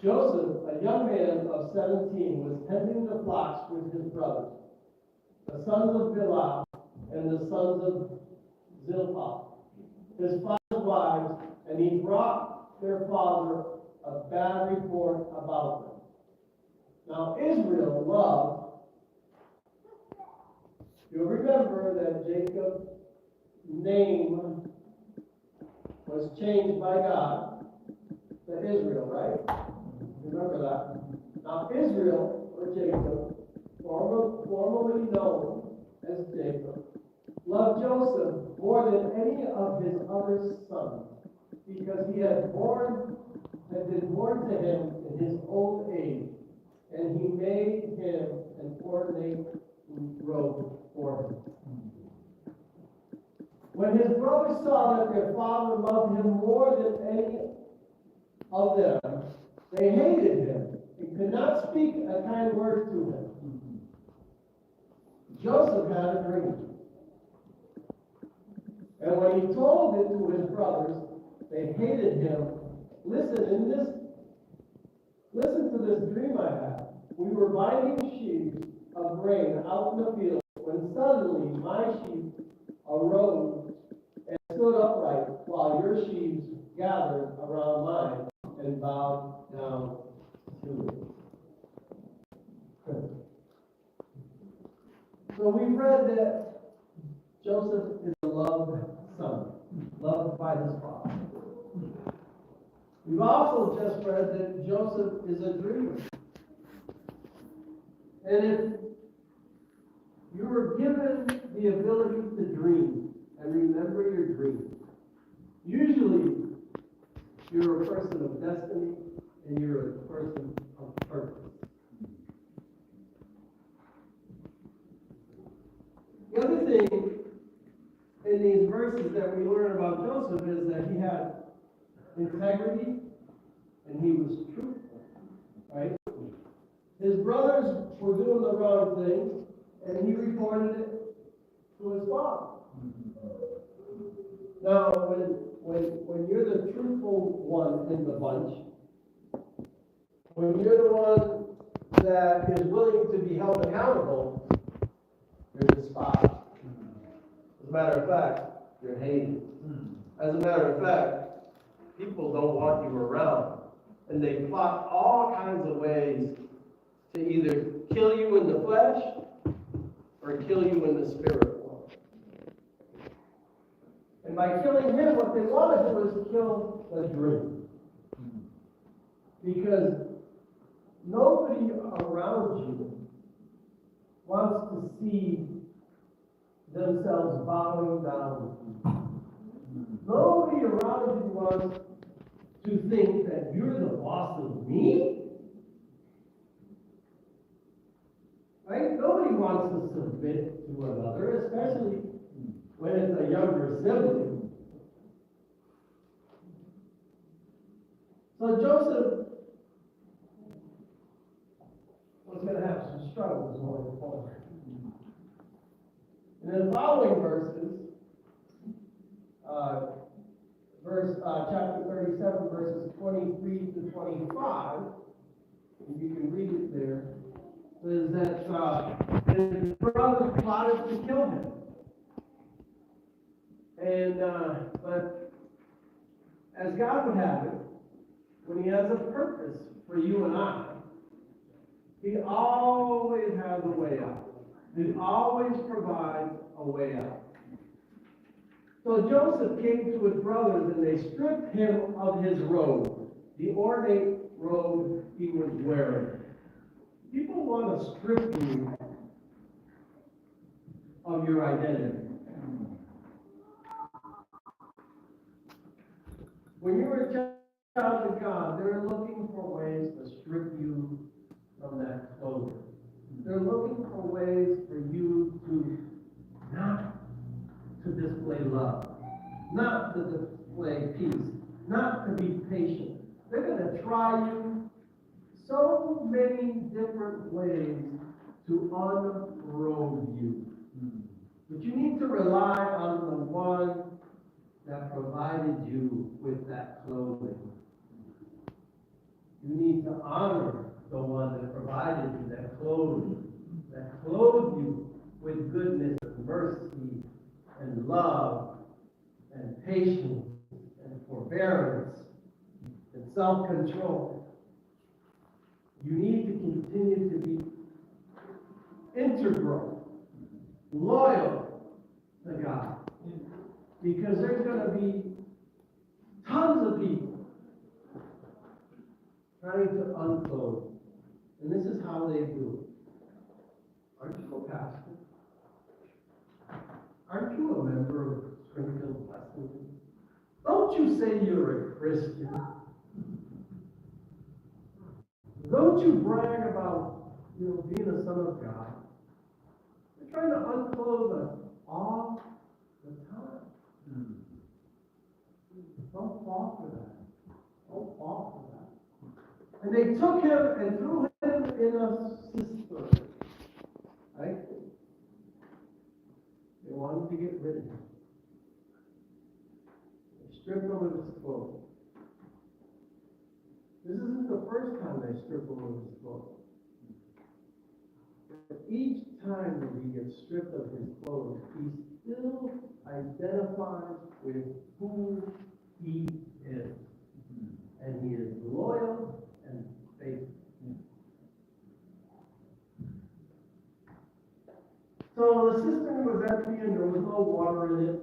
Joseph, a young man of 17, was tending the flocks with his brothers, the sons of Bilhah and the sons of Zilpah, his father's wives, and he brought their father a bad report about them. Now Israel loved, you'll remember that Jacob's name was changed by God to Israel, right? Remember that. Now Israel, or Jacob, formerly known as Jacob, loved Joseph more than any of his other sons, because he had been born to him in his old age, and he made him an ornate robe for him. When his brothers saw that their father loved him more than any of them, they hated him and could not speak a kind word to him. Joseph had a dream. And when he told it to his brothers, they hated him. Listen to this dream I had. We were binding sheaves of grain out in the field when suddenly my sheep arose and stood upright while your sheaves gathered around mine and bowed down to it. So we read that Joseph is a loved son, loved by his father. We've also just read that Joseph is a dreamer. And if you were given the ability to dream and remember your dreams, usually you're a person of destiny and you're a person of purpose. The other thing in these verses that we learn about Joseph is that he had integrity and he was truthful, right? His brothers were doing the wrong thing and he reported it to his father. Now, when you're the truthful one in the bunch, when you're the one that is willing to be held accountable, you're despised. As a matter of fact, you're hated. As a matter of fact, people don't want you around. And they plot all kinds of ways to either kill you in the flesh or kill you in the spirit world. And by killing him, what they want to do is kill the dream. Because nobody around you wants to see themselves bowing down. Nobody around you wants to think that you're the boss of me. Right? Nobody wants to submit to another, especially when it's a younger sibling. So Joseph was going to have some struggles going forward. And in the following verses, chapter 37, verses 23 to 25, and you can read it there, says that his brothers plotted to kill him. And but as God would have it, when he has a purpose for you and I, he always has a way out. He always provides a way out. So Joseph came to his brothers and they stripped him of his robe, the ornate robe he was wearing. People want to strip you of your identity. When you're a child of God, they're looking for ways to strip you from that clothing. They're looking for ways for you to not to display love, not to display peace, not to be patient. They're going to try you so many different ways to unrobe you. But you need to rely on the one that provided you with that clothing. You need to honor the one that provided you, that clothed you with goodness and mercy and love and patience and forbearance and self-control. You need to continue to be integral, loyal to God. Because there's going to be tons of people trying to unclothe. And this is how they do it. Aren't you a pastor? Aren't you a member of Springfield Wesleyan? Don't you say you're a Christian? Don't you brag about, being a son of God? They're trying to unclothe us all the time. Don't fall for that. Don't fall for that. And they took him and threw him in a cistern. Right? They wanted to get rid of him. They stripped him of his clothes. This isn't the first time they strip him of his clothes. But each time that he gets stripped of his clothes, he still identifies with who he is. And he is loyal and faithful. So the cistern was empty and there was no water in it.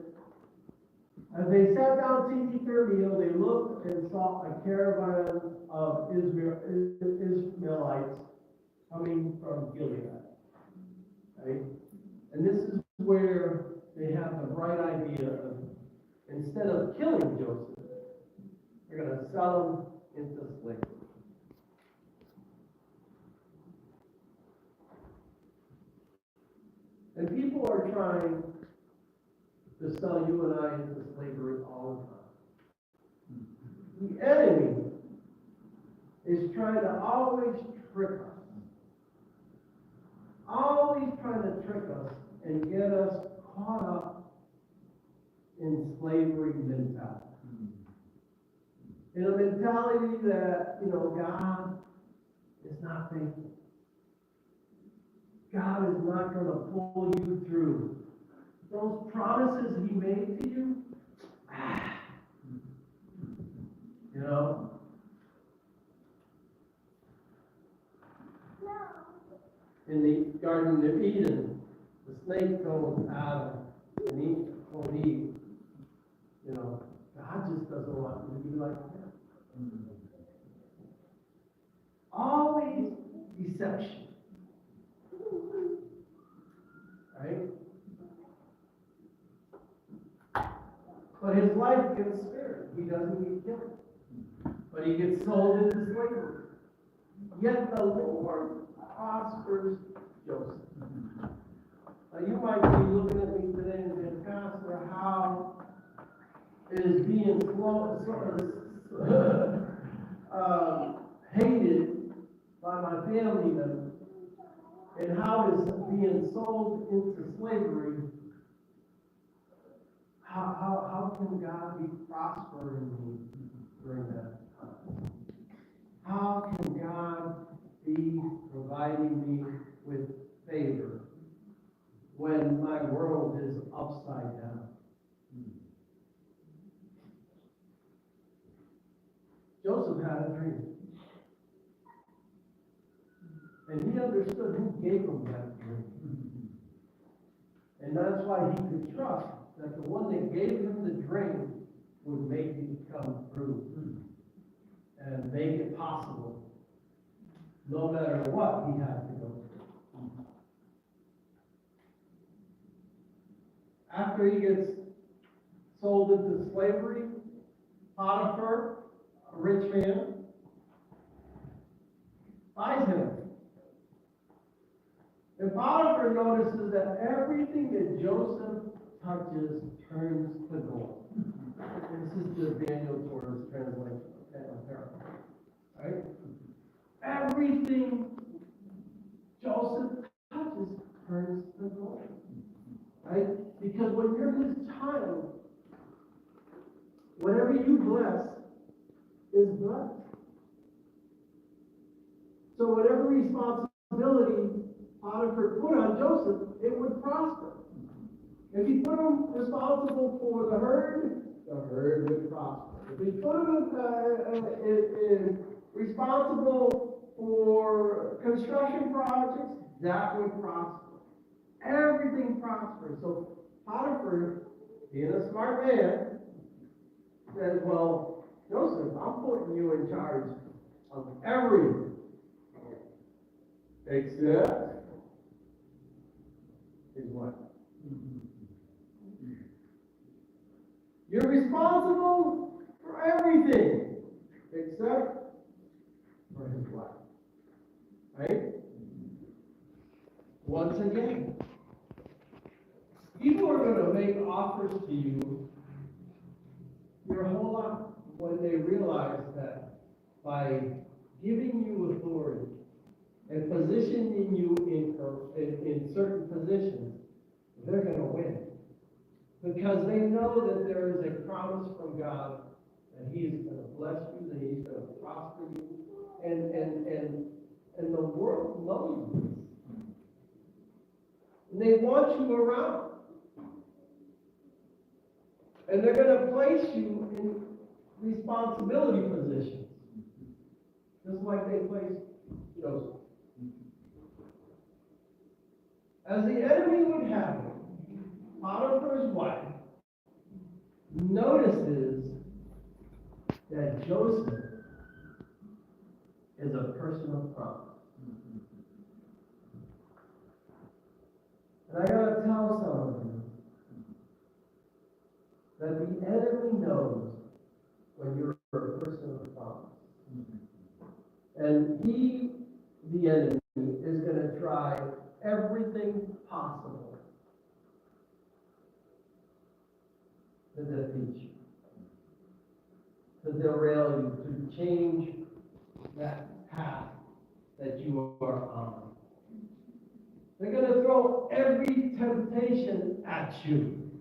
As they sat down to eat their meal, they looked and saw a caravan of Ishmaelites coming from Gilead. Right? And this is where they have the bright idea of, instead of killing Joseph, they're going to sell him into slavery. And people are trying to sell you and I into slavery all the time. The enemy is trying to always trick us. Always trying to trick us and get us caught up in slavery mentality. In a mentality that, God is not faithful. God is not going to pull you through. Those promises he made to you, In the Garden of Eden, the snake told Adam and Eve, God just doesn't want you to be like him. Always deception. Right? But his life gets spared. He doesn't get killed. But he gets sold into slavery. Yet the Lord prospers Joseph. Now you might be looking at me today and saying, Pastor, how is being hated by my family members, and how is being sold into slavery, how can God be prospering me during that time? How can God be providing me with favor when my world is upside down? Joseph had a dream. And he understood who gave him that dream. And that's why he could trust that the one that gave him the dream would make it come true and make it possible, no matter what he had to go through. After he gets sold into slavery, Potiphar, a rich man, buys him. And Potiphar notices that everything that Joseph touches turns to gold. This is the Daniel Torres translation. Okay, I'm paraphrasing. Right? Everything Joseph touches turns to gold. Right? Because when you're his child, whatever you bless is blessed. So whatever responsibility Potiphar put on Joseph, it would prosper. If he put him responsible for the herd would prosper. If he put him responsible for construction projects, that would prosper. Everything prospers. So Potiphar, being a smart man, says, well, Joseph, I'm putting you in charge of everything. Except his wife. You're responsible for everything except for his wife. Right? Once again, people are going to make offers to you your whole life when they realize that by giving you authority and positioning you in certain positions, they're going to win. Because they know that there is a promise from God that He is going to bless you, that He's going to prosper you, and the world knows this. And they want you around. And they're going to place you in responsibility positions. Just like they placed Joseph. As the enemy would have it, Potiphar's wife notices that Joseph is a person of promise. And I got to tell some of you that the enemy knows when you're a person of promise. And he, the enemy, is going to try everything possible to defeat you, to derail you, to change that path that you are on. They're going to throw every temptation at you.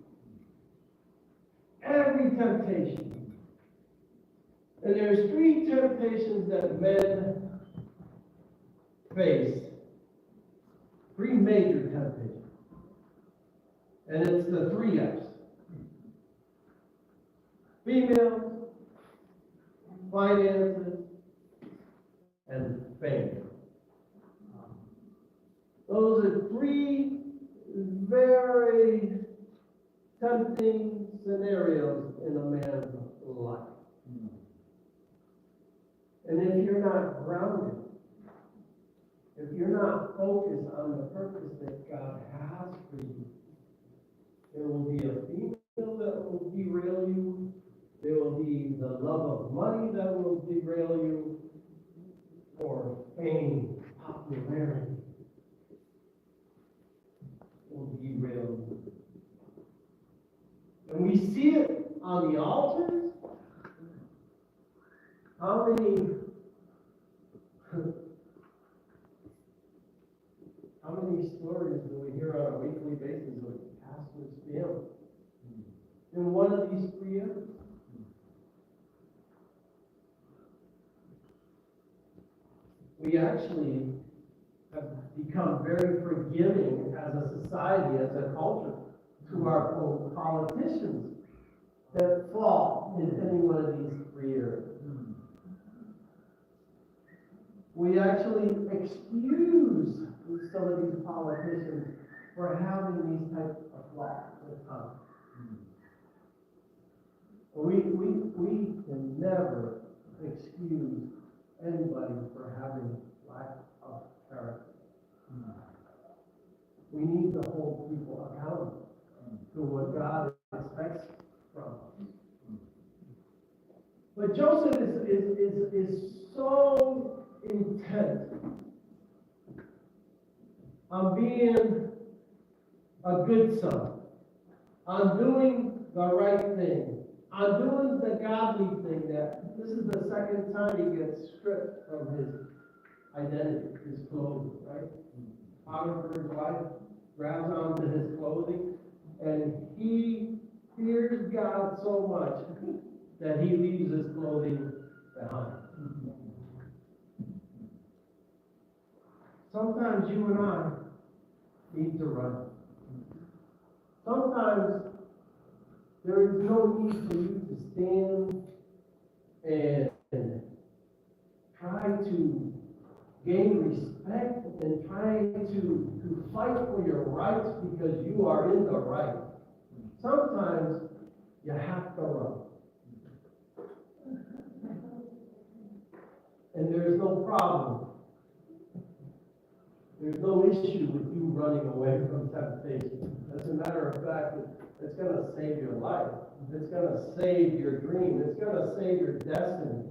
Every temptation. And there's 3 temptations that men face. 3 major temptations. And it's the 3 F's. Females, finances, and fame. Those are 3 very tempting scenarios in a man's life. And if you're not grounded, if you're not focused on the purpose that God has for you, there will be a female that will derail you. There will be the love of money that will derail you, or fame, popularity will derail you. And we see it on the altars. How many stories do we hear on a weekly basis of pastors failing in one of these 3 areas? We actually have become very forgiving as a society, as a culture, to our politicians that fall in any one of these 3 areas. We actually excuse some of these politicians for having these types of flaws with us. We can never excuse anybody for having lack of character. We need to hold people accountable to what God expects from us. But Joseph is so intent on being a good son, on doing the right thing, on doing the godly thing, that this is the second time he gets stripped from his identity, his clothing, right? Potiphar's wife grabs onto his clothing, and he fears God so much that he leaves his clothing behind. sometimes you and I need to run. Sometimes there is no need for you to stand and try to gain respect and try to fight for your rights because you are in the right. Sometimes you have to run. And there's no problem. There's no issue with you running away from temptation. As a matter of fact, it's going to save your life. It's going to save your dream. It's going to save your destiny.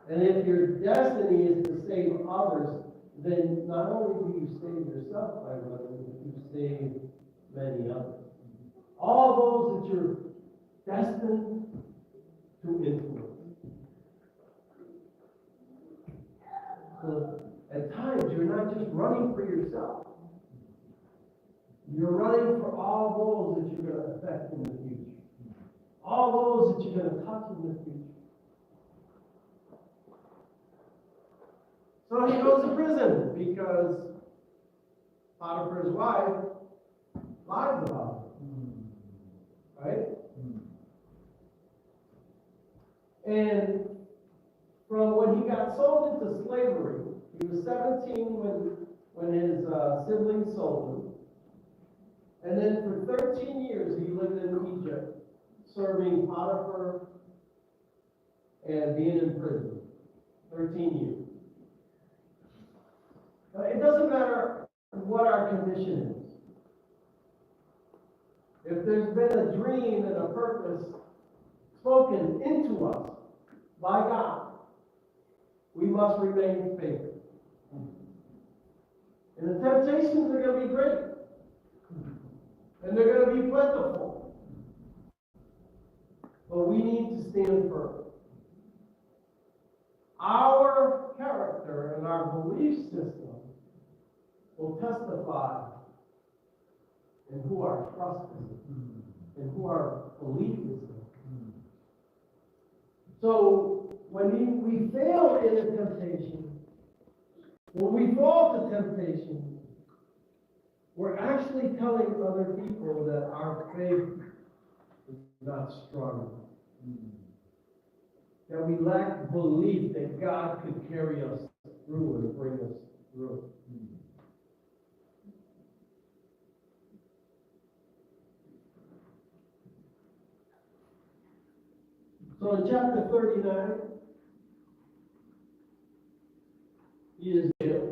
And if your destiny is to save others, then not only will you save yourself by running, but you save many others. All those that you're destined to influence. So at times, you're not just running for yourself. You're running for all those that you're going to affect in the future. All those that you're going to touch in the future. So he goes to prison because Potiphar's wife lied about him. Right? And from when he got sold into slavery, he was 17 when his siblings sold him. And then for 13 years he lived in Egypt, serving Potiphar and being in prison. 13 years. It doesn't matter what our condition is. If there's been a dream and a purpose spoken into us by God, we must remain faithful. And the temptations are going to be great. And they're going to be plentiful. But we need to stand firm. Our character and our belief system will testify in who our trust is and who our belief is in. So when we fail in a temptation, when we fall to temptation, we're actually telling other people that our faith is not strong enough. That we lack belief that God could carry us through and bring us through. So in chapter 39, he is there.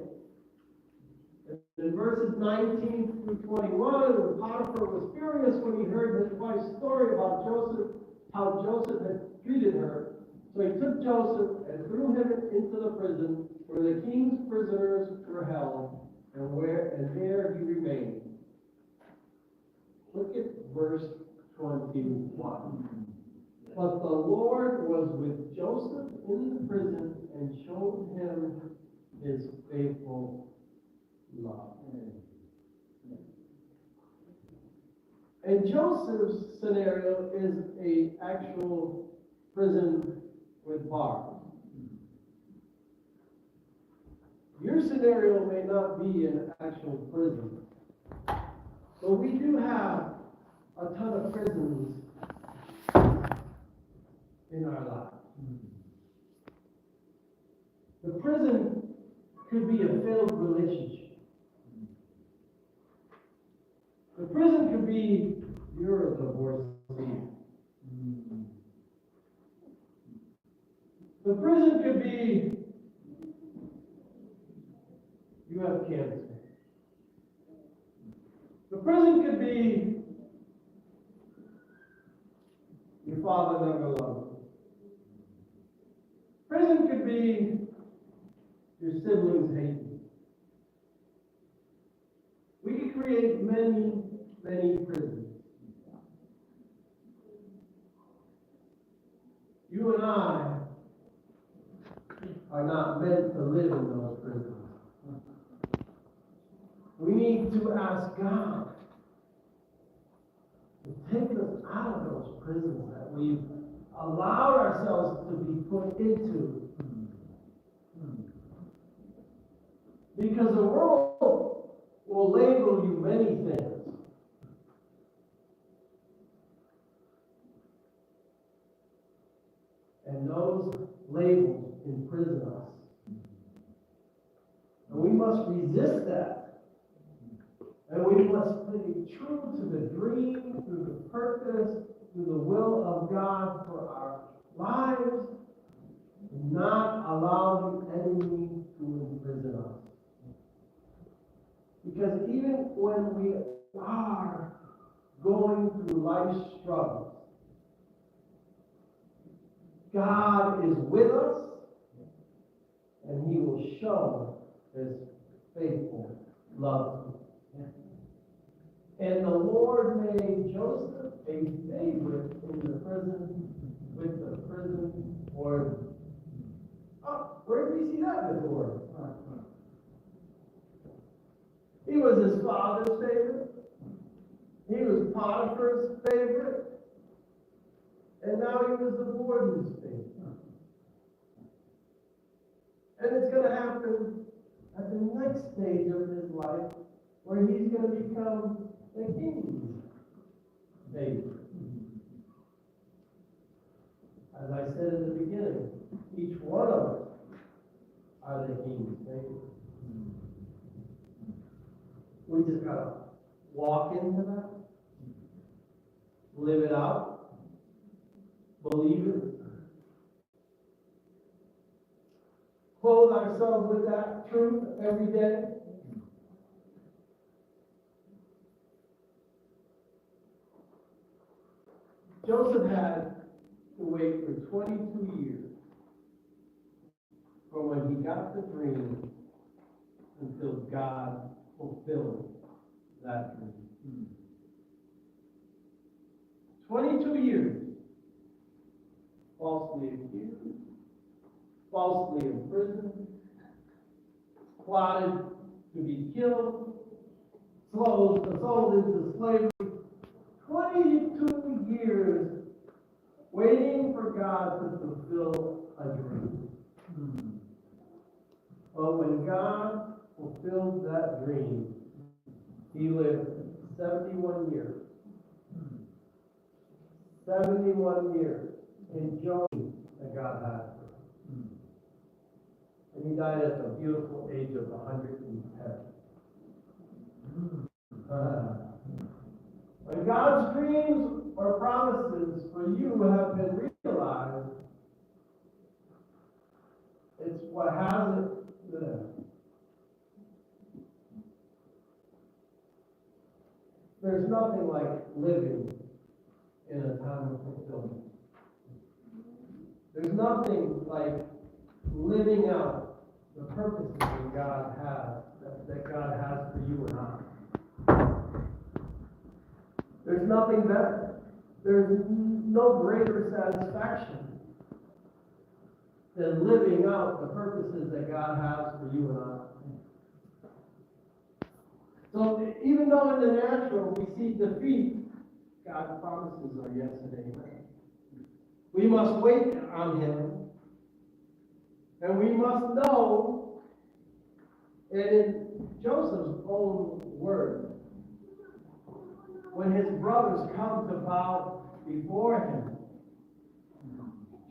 In verses 19 through 21, Potiphar was furious when he heard his wife's story about Joseph, how Joseph had treated her. So he took Joseph and threw him into the prison where the king's prisoners were held, and there he remained. Look at verse 21. But the Lord was with Joseph in the prison and showed him his faithful love. And Joseph's scenario is an actual prison with bars. Your scenario may not be an actual prison, but we do have a ton of prisons in our lives. The prison could be a failed relationship. The prison could be you're a divorcee. The prison could be you have cancer. The prison could be your father never loved you. Prison could be your siblings hate you. We could create many, many prisons. You and I are not meant to live in those prisons. We need to ask God to take us out of those prisons that we've allowed ourselves to be put into. Because the world will label you many things. And those labels imprison us. And we must resist that. And we must stay true to the dream, to the purpose, to the will of God for our lives, and not allow the enemy to imprison us. Because even when we are going through life's struggles, God is with us, and He will show His faithful love. And the Lord made Joseph a favorite in the prison with the prison warden. Oh, where did we see that before? He was his father's favorite. He was Potiphar's favorite. And now he was the warden's favorite. And it's going to happen at the next stage of his life, where he's going to become the king's favorite. As I said in the beginning, each one of us are the king's favorite. We just got to walk into that, live it out, believe it, clothe ourselves with that truth every day. Joseph had to wait for 22 years from when he got the dream until God fulfilled that dream. 22 years. Falsely accused, falsely imprisoned, plotted to be killed, sold into slavery. 22 years waiting for God to fulfill a dream. But when God fulfilled that dream, he lived 71 years. 71 years enjoying that God had for him. And he died at the beautiful age of 110. When God's dreams or promises for you have been realized, it's what hasn't been. There's nothing like living in a time of fulfillment. There's nothing like living out the purposes that God has, that God has for you and I. There's nothing better. There's no greater satisfaction than living out the purposes that God has for you and I. So even though in the natural we see defeat, God's promises are yes and amen. We must wait on Him, and we must know, and in Joseph's own words, when his brothers come to bow before him,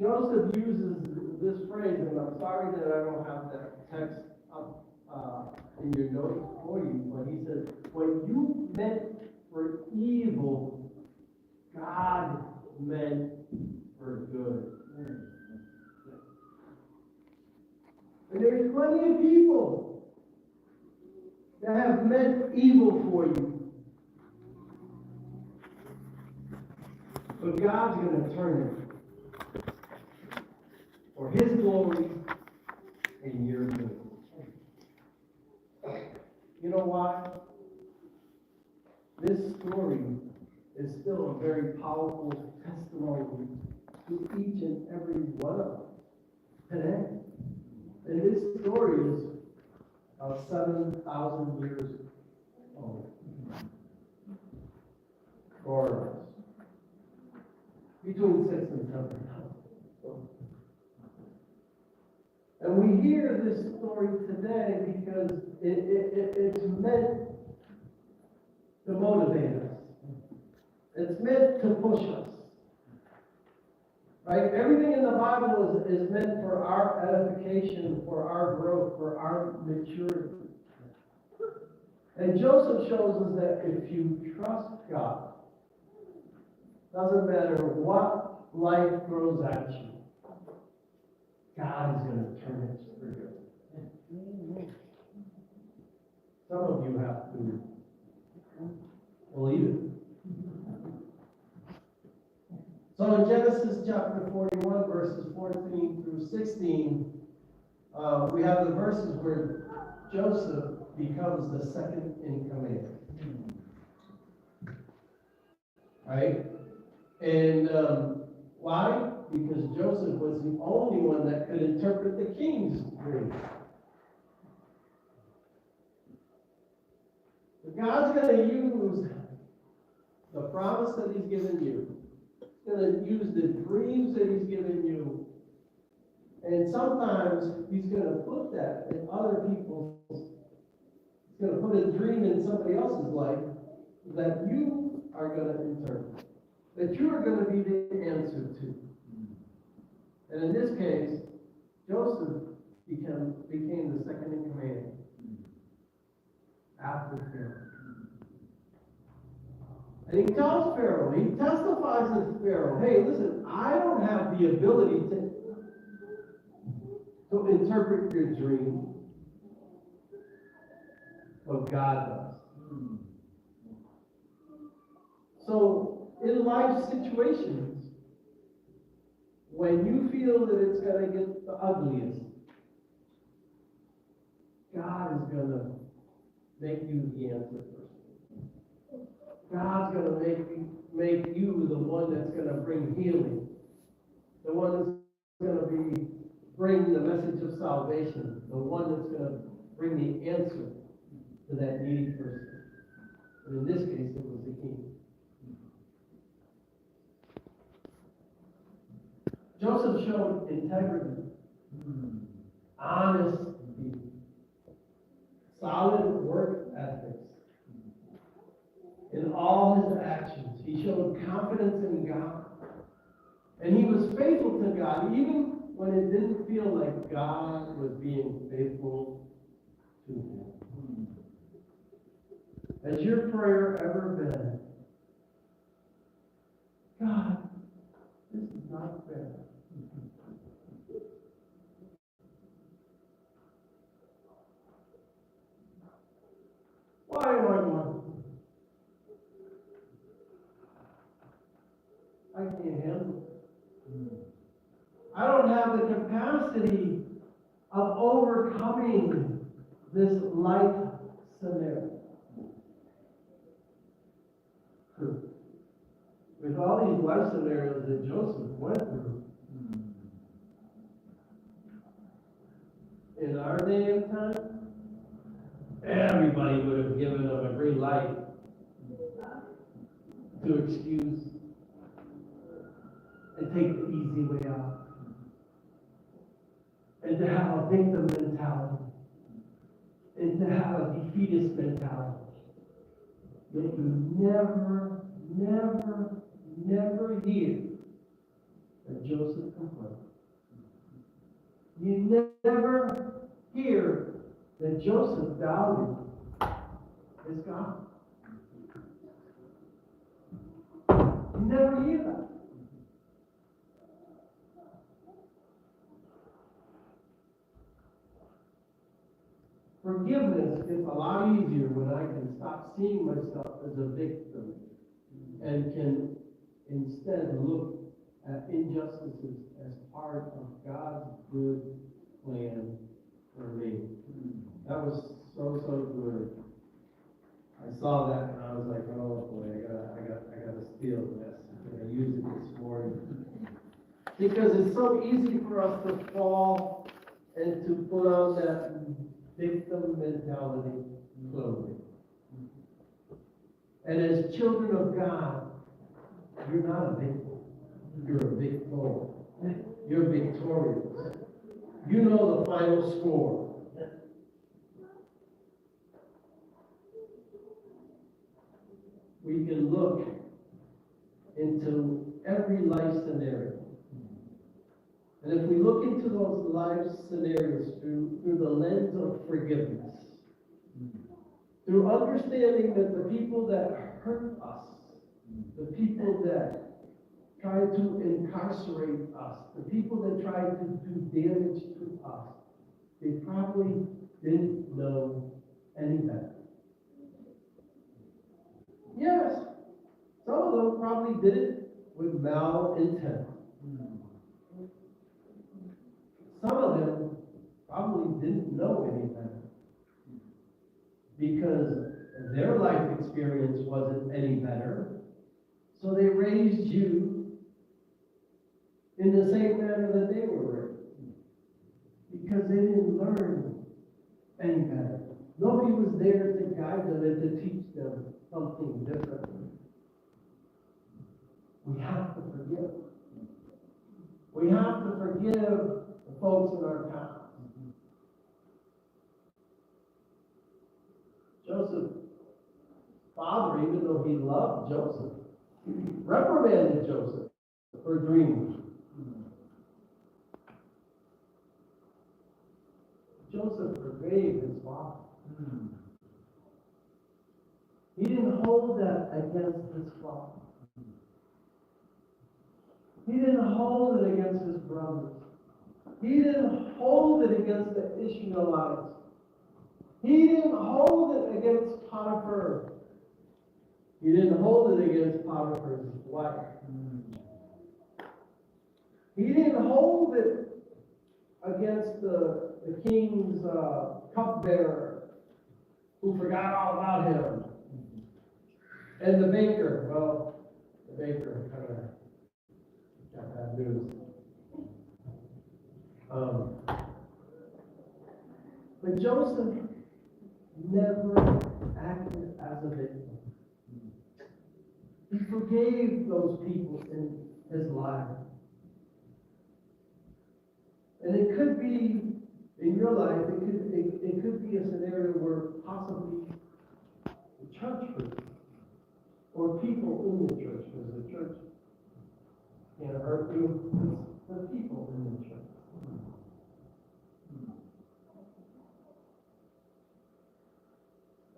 Joseph uses this phrase, and I'm sorry that I don't have that text up in your notes for you, but he says, "What you meant for evil, God meant for good." And there's plenty of people that have meant evil for you. But God's going to turn it for His glory and your good. You know why? This story is still a very powerful testimony to each and every one of us today. And this story is about 7,000 years old for us. Between 6 and 7,000. And we hear this story today because it's meant to motivate us. It's meant to push us. Right? Everything in the Bible is meant for our edification, for our growth, for our maturity. And Joseph shows us that if you trust God, doesn't matter what life throws at you, God is going to turn it for good. Some of you have to believe it. So in Genesis chapter 41, verses 14 through 16, we have the verses where Joseph becomes the second in command. Right? And why? Because Joseph was the only one that could interpret the king's dream. But God's going to use the promise that He's given you. He's going to use the dreams that He's given you. And sometimes He's going to put that in other people's. He's going to put a dream in somebody else's life that you are going to interpret. That you are going to be the answer to. And in this case, Joseph became the second in command after Pharaoh. And he tells Pharaoh, he testifies to Pharaoh, hey, listen, I don't have the ability to interpret your dream, but God does. So, in life situations, when you feel that it's going to get the ugliest, God is going to make you the answer person. God's going to make you the one that's going to bring healing. The one that's going to bring the message of salvation. The one that's going to bring the answer to that needy person. And in this case, it was the king. Joseph showed integrity, honesty, solid work ethics in all his actions. He showed confidence in God. And he was faithful to God, even when it didn't feel like God was being faithful to him. Has your prayer ever been, God, this is not fair. Why am I one? I can't handle it. I don't have the capacity of overcoming this life scenario. With all these life scenarios that Joseph went through, in our day and time, everybody would have given him a green light to excuse and take the easy way out. And to have a victim mentality. And to have a defeatist mentality. That you never, never, never hear that Joseph complained. You never hear that Joseph doubted his God. You never hear that. Forgiveness gets a lot easier when I can stop seeing myself as a victim and can instead look at injustices as part of God's good plan for me. That was so good. I saw that and I was like, oh boy, I gotta steal this. I'm gonna use it this morning. Because it's so easy for us to fall and to put on that victim mentality clothing. And as children of God, you're not a victim. You're a victor. You're victorious. You know the final score. We can look into every life scenario. And if we look into those life scenarios through the lens of forgiveness, through understanding that the people that hurt us, the people that tried to incarcerate us, the people that tried to do damage to us, they probably didn't know any better. Yes, some of them probably did it with malintent. Some of them probably didn't know any better because their life experience wasn't any better. So they raised you in the same manner that they were raised because they didn't learn any better. Nobody was there to guide them and to teach them something different. We have to forgive. We have to forgive the folks in our past. Joseph's father, even though he loved Joseph, reprimanded Joseph for dreaming. Joseph forgave his father. He didn't hold that against his father. He didn't hold it against his brothers. He didn't hold it against the Ishmaelites. He didn't hold it against Potiphar. He didn't hold it against Potiphar's wife. He didn't hold it against the king's cupbearer who forgot all about him. And the baker, well, the baker kind of got bad news. But Joseph never acted as a victim. He forgave those people in his life. And it could be, in your life, it could be a scenario where possibly the church hurt, or people in the church, because the church can't hurt you, it's the people in the church.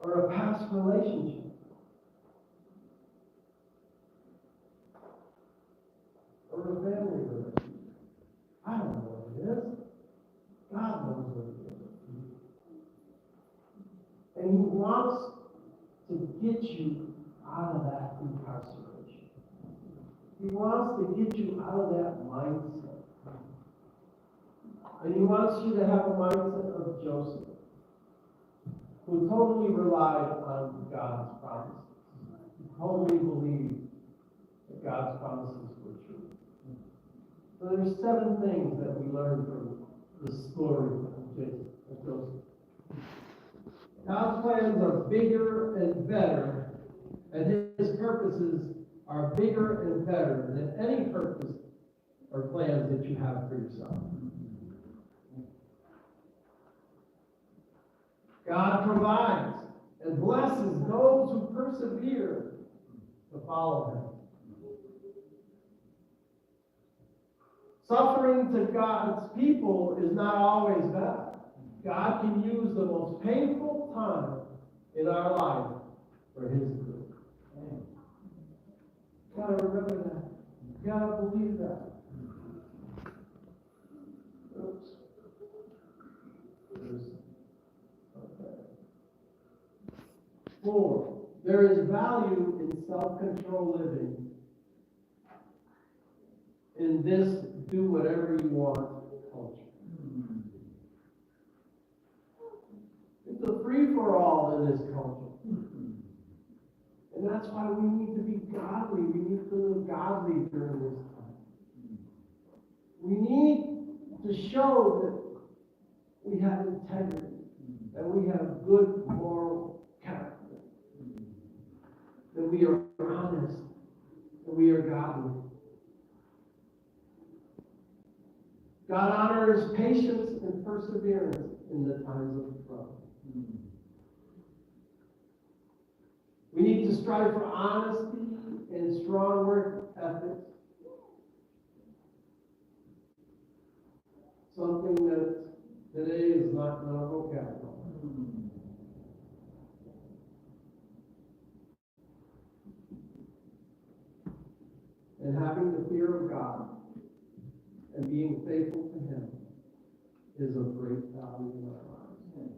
Or a past relationship. Or a family relationship. I don't know what it is. God knows what it is. And He wants to get you out of that incarceration. He wants to get you out of that mindset. And He wants you to have a mindset of Joseph, who totally relied on God's promises. He totally believed that God's promises were true. So there's 7 things that we learn from the story of Joseph. God's plans are bigger and better, and His purposes are bigger and better than any purpose or plans that you have for yourself. God provides and blesses those who persevere to follow Him. Suffering to God's people is not always bad. God can use the most painful time in our life for His good. You gotta remember that. You gotta believe that. Oops. Okay. 4, there is value in self-control living. In this do whatever you want culture. It's a free-for-all in this culture. And that's why we need to be godly. We need to live godly during this time. We need to show that we have integrity, that we have good moral character, that we are honest, that we are godly. God honors patience and perseverance in the times of trouble. We need to strive for honesty and strong work ethics. Something that today is not in our vocabulary. And having the fear of God and being faithful to Him is of great value in our lives.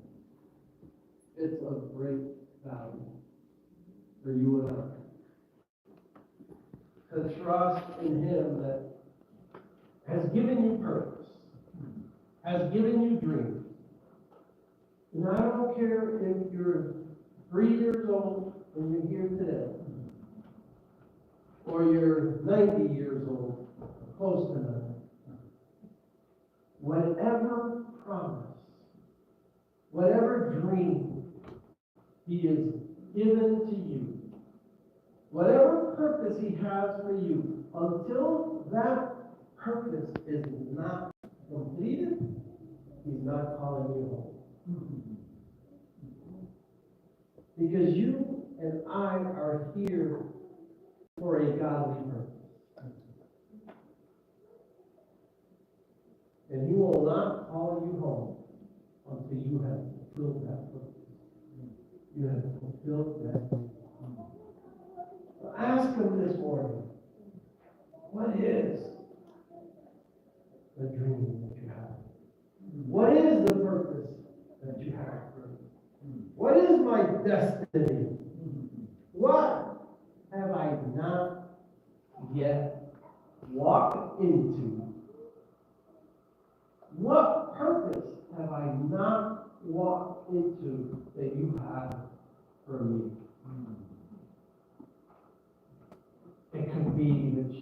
It's of great value for you and I to trust in Him that has given you purpose, has given you dreams. And I don't care if you're 3 years old when you're here today, or you're 90 years old, close to 90. Whatever promise, whatever dream He has given to you, whatever purpose He has for you, until that purpose is not completed, He's not calling you home. Because you and I are here for a godly purpose. And He will not call you home until you have fulfilled that purpose. You have fulfilled that purpose. So ask Him this morning, what is the dream that you have? What is the purpose that you have for me? What is my destiny? What have I not yet walked into? What purpose have I not walked into that you have for me? It could be that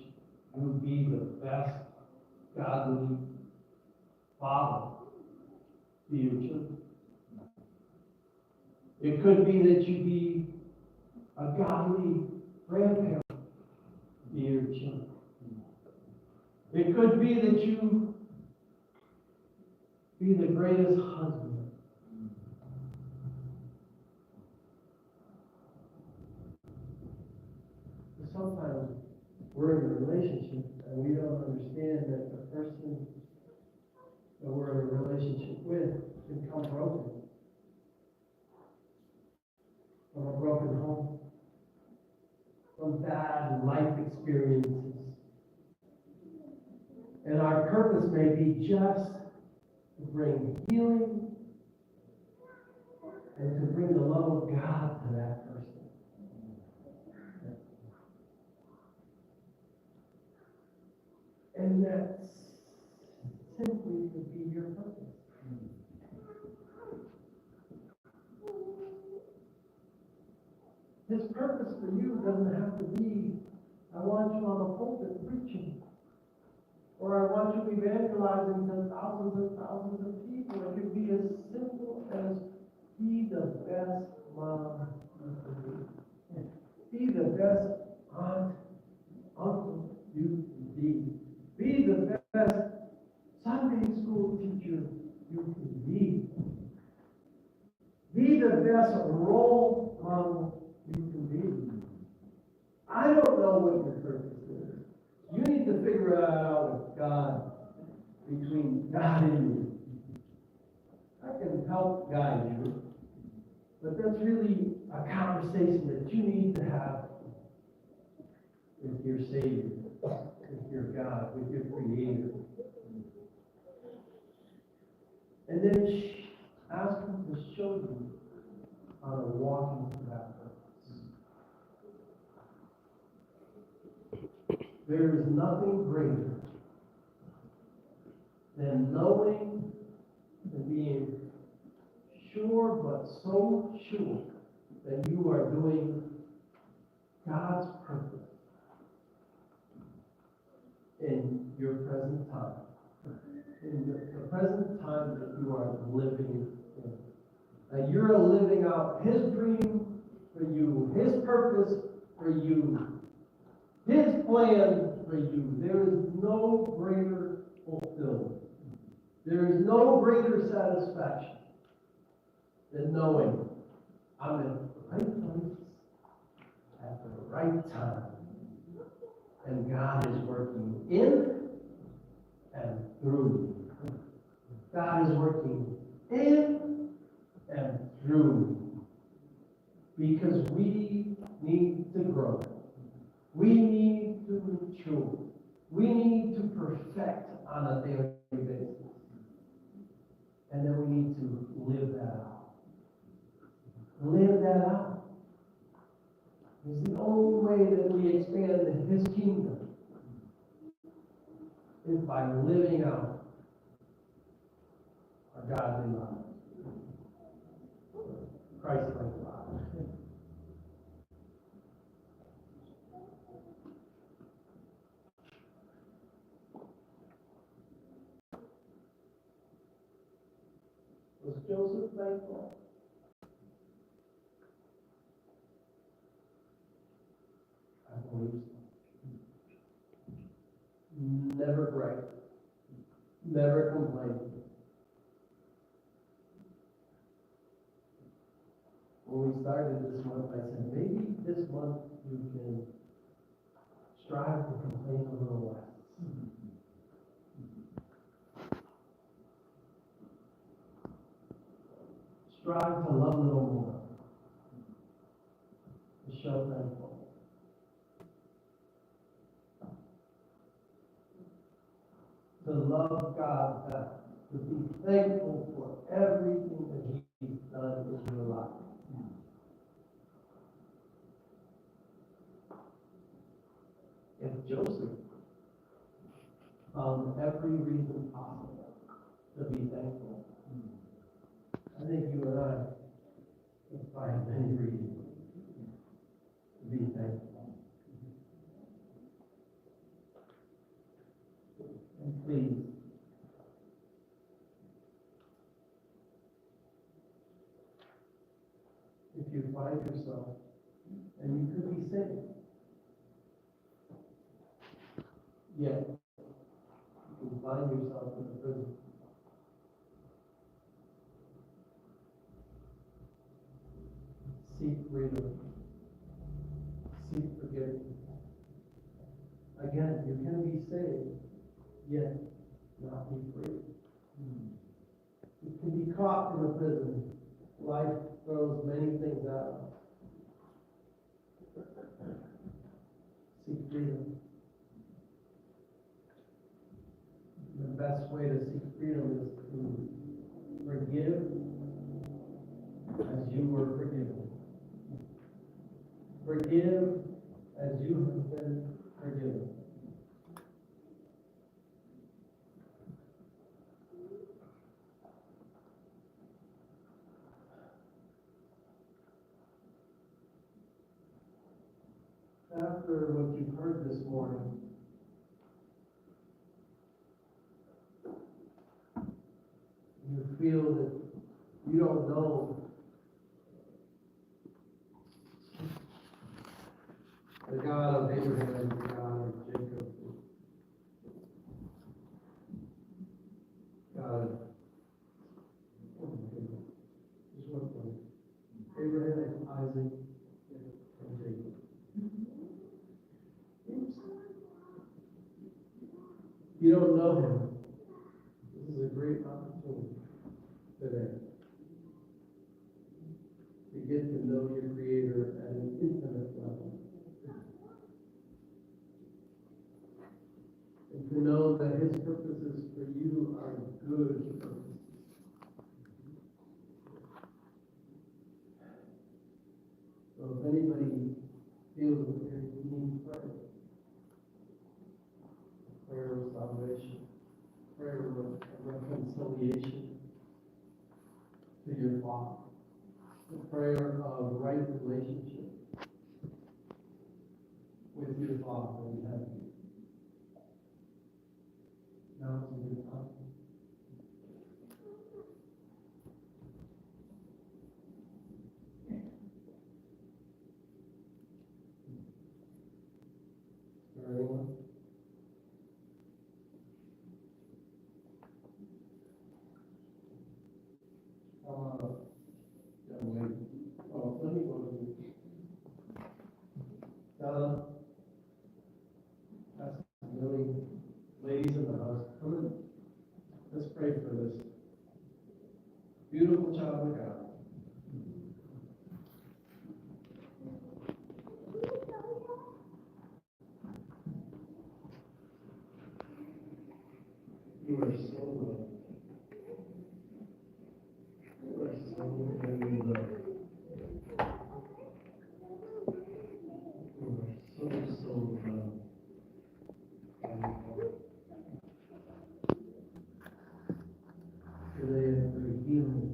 you be the best godly father to your children. It could be that you be a godly grandparent to your children. It could be that you be the greatest husband. But sometimes we're in a relationship and we don't understand that the person that we're in a relationship with can come broken. From a broken home. From bad life experiences. And our purpose may be just to bring healing and to bring the love of God to that person. And that's simply to be your purpose. His purpose for you doesn't have to be, I want you on the pulpit preaching. Or I want you evangelizing to thousands and thousands of people. It could be as simple as be the best mom you can be. Be the best aunt, uncle you can be. Be the best Sunday school teacher you can be. Be the best role model you can be. I don't know what your purpose is. You need to figure it out with God, between God and you. I can help guide you, but that's really a conversation that you need to have with your Savior, with your God, with your Creator. And then ask Him to show you how to walk into that purpose. There is nothing greater than knowing and being sure, but so sure, that you are doing God's purpose in your present time. In the present time that you are living in. That you're living out His dream for you, His purpose for you, His plan for you. There is no greater fulfillment There is no greater satisfaction than knowing I'm in the right place at the right time. And God is working in and through me. God is working in and through me. Because we need to grow. We need to mature. We need to perfect on a daily basis. And then we need to live that out. Live that out. It's the only way that we expand His kingdom is by living out our godly lives. Christ-like lives. Was Joseph thankful? I believe so. Never gripe. Never complain. When we started this month, I said, maybe this month you can strive to complain a little less. Strive to love a little more. To show thankfulness. To love God better. To be thankful for everything that He's done in your life. If Joseph found every reason possible to be thankful, I think you and I can find many reasons to be thankful. And please, if you find yourself, and you could be saved, yet you can find yourself in a prison. Seek freedom. Seek forgiveness. Again, you can be saved, yet not be free. You can be caught in a prison. Life throws many things at us. Seek freedom. The best way to seek freedom is to forgive as you were forgiven. Forgive as you have been forgiven. After what you've heard this morning, you feel that you don't know the God of Abraham and the God of Jacob. God, oh my goodness, just one thing. Abraham, Isaac, and Jacob. You don't know him. This is a great opportunity today to get to know your Creator at an intimate level. And to know that His purposes for you are good purposes. So if anybody feels that they need prayer, prayer of salvation, prayer of reconciliation to your Father, a prayer of right relationship with your Father in heaven. Now it's a good time. Is there anyone? beautiful child of God. You are so loved. You are so very loved. You are so loved. Today I pray healing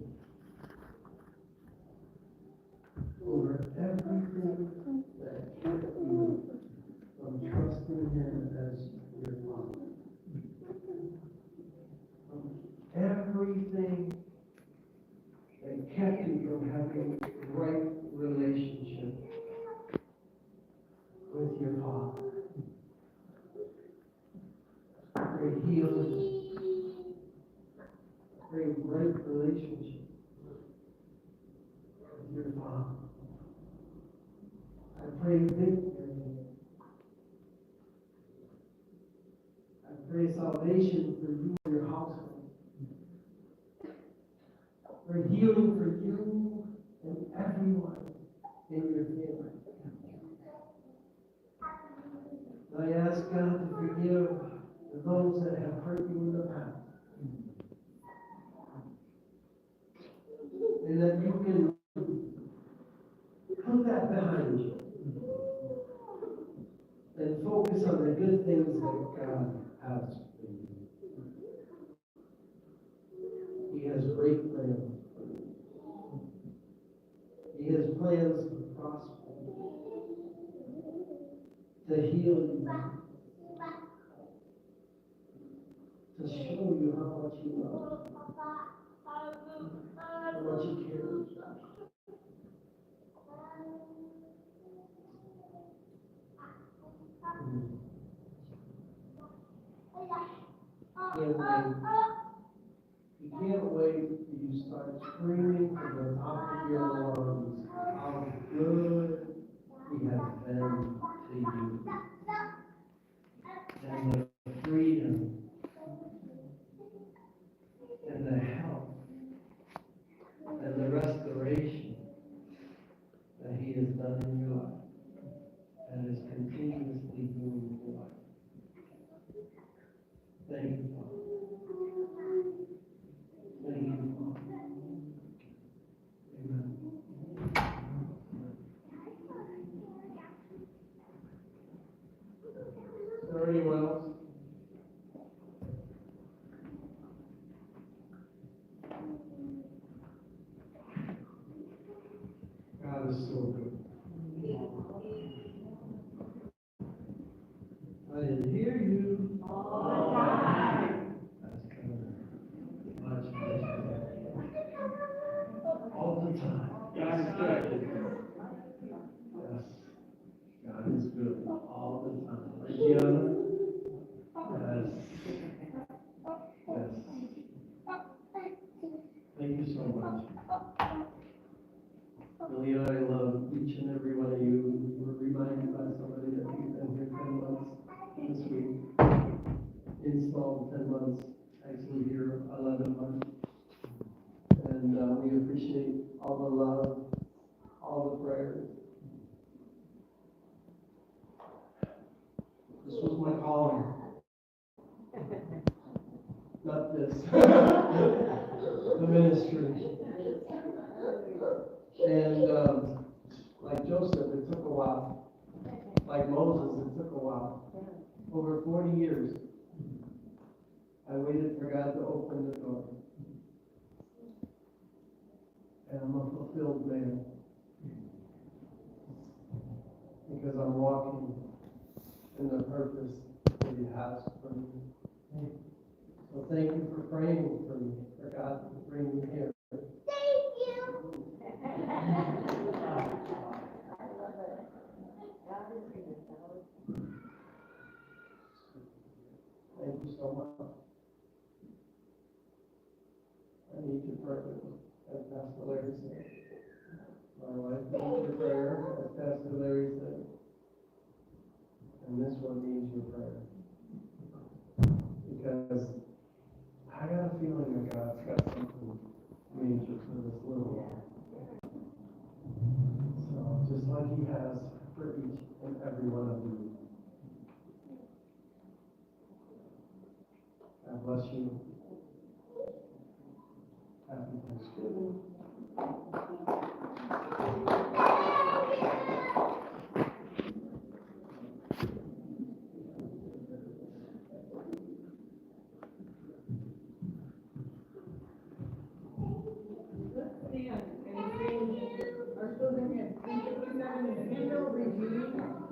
over everything that kept you from trusting Him as your Father. Everything that kept you from having a right relationship with your Father. Pray healing. Pray right relationship with your Father. I pray victory. I pray salvation for you and your household. For healing for you and everyone in your family. I ask God to forgive those that have hurt you in the past. And that you can put that behind you and focus on the good things that God has for you. He has great plans for you. He has plans to prosper you, to heal you, to show you how much you love, how much you care. You can't wait till you start screaming from the top of your lungs how good He has been to you. And the freedom and the help and the restoration that He has done in your life and is continuously doing in your life. Thank you, Father. Thank you, Father. Amen. Is there anyone else? God is so good. I didn't hear you. All the time. That's kind of much better. All the time. God is good. Yes. God is good all the time. Regina? Yes. Yes. Thank you so much. Really, I love each and every one of you. We're reminded by somebody that we've been here 10 months this week. Installed 10 months, actually here 11 months. And we appreciate all the love, all the prayers. This was my calling. Not this. The ministry. And like Joseph, it took a while. Like Moses, it took a while. Over 40 years, I waited for God to open the door. And I'm a fulfilled man. Because I'm walking in the purpose that He has for me. So thank you for praying for me, for God to bring me here. Thank you. Thank you so much. I need your prayer, as Pastor Larry said. My wife needs your prayer, as Pastor Larry said. And this one needs your prayer. Because I got a feeling that God's got something major Let's stand and sing our children hymn 357, Hymnal Redeeming.